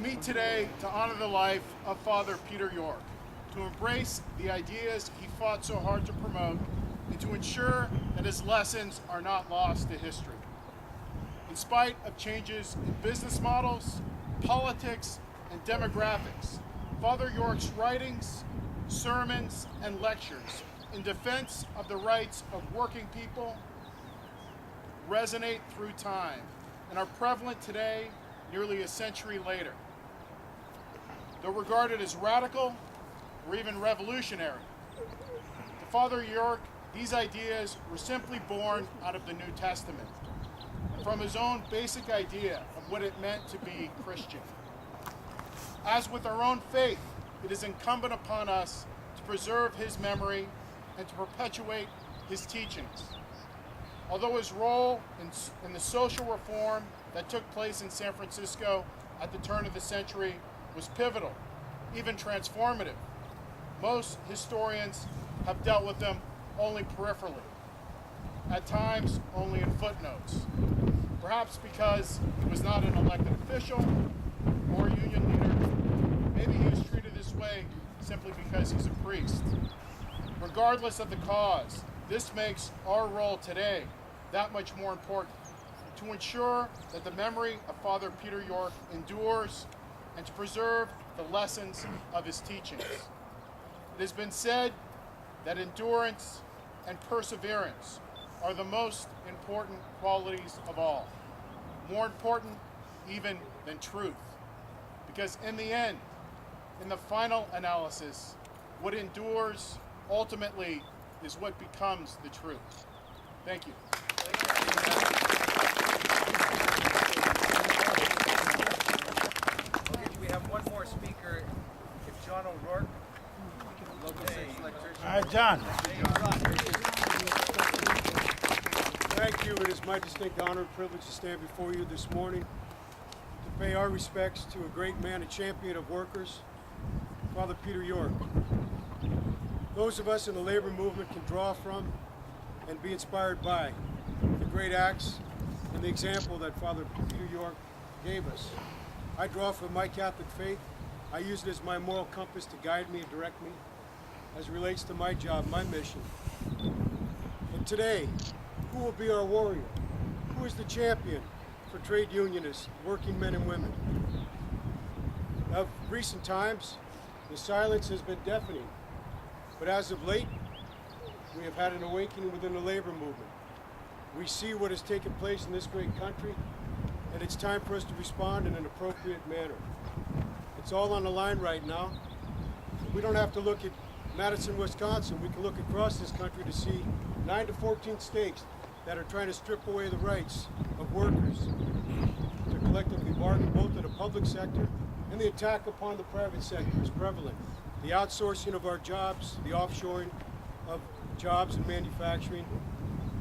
meet today to honor the life of Father Peter Yorke, to embrace the ideas he fought so hard to promote, and to ensure that his lessons are not lost to history. In spite of changes in business models, politics, and demographics, Father Yorke's writings, sermons, and lectures in defense of the rights of working people resonate through time and are prevalent today, nearly a century later. Though regarded as radical or even revolutionary, to Father Yorke, these ideas were simply born out of the New Testament, from his own basic idea of what it meant to be Christian. As with our own faith, it is incumbent upon us to preserve his memory and to perpetuate his teachings. Although his role in the social reform that took place in San Francisco at the turn of the century was pivotal, even transformative, most historians have dealt with them only peripherally, at times only in footnotes, perhaps because he was not an elected official or a union leader. Maybe he was treated this way simply because he's a priest. Regardless of the cause, this makes our role today that much more important, to ensure that the memory of Father Peter Yorke endures and to preserve the lessons of his teachings. It has been said that endurance and perseverance are the most important qualities of all, more important even than truth, because in the end, in the final analysis, what endures ultimately is what becomes the truth. Thank you. Okay, we have one more speaker, if John O'Rourke, local six electrician. All right, John. Thank you. It is my distinct honor and privilege to stand before you this morning to pay our respects to a great man, a champion of workers, Father Peter Yorke. Those of us in the labor movement can draw from and be inspired by the great acts and the example that Father Peter Yorke gave us. I draw from my Catholic faith. I use it as my moral compass to guide me and direct me as it relates to my job, my mission. And today, who will be our warrior? Who is the champion for trade unionists, working men and women? Of recent times, the silence has been deafening, but as of late, we have had an awakening within the labor movement. We see what has taken place in this great country, and it's time for us to respond in an appropriate manner. It's all on the line right now. We don't have to look at Madison, Wisconsin. We can look across this country to see 9 to 14 states that are trying to strip away the rights of workers to collectively bargain, both in the public sector and the attack upon the private sector is prevalent. The outsourcing of our jobs, the offshoring of jobs in manufacturing,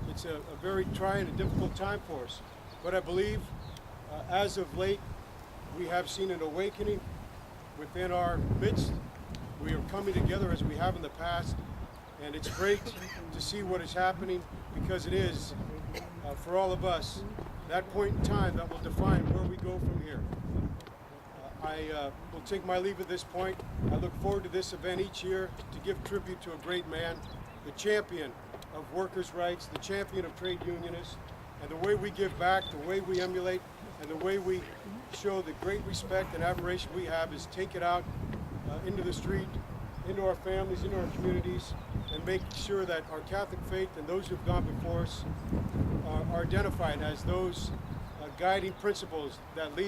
it's a very trying and difficult time for us. But I believe as of late, we have seen an awakening within our midst. We are coming together as we have in the past, and it's great to see what is happening, because it is, for all of us, that point in time that will define where we go from here. I will take my leave at this point. I look forward to this event each year to give tribute to a great man, the champion of workers' rights, the champion of trade unionists, and the way we give back, the way we emulate, and the way we show the great respect and admiration we have is take it out into the street, into our families, into our communities, and make sure that our Catholic faith and those who have gone before us are identified as those guiding principles that lead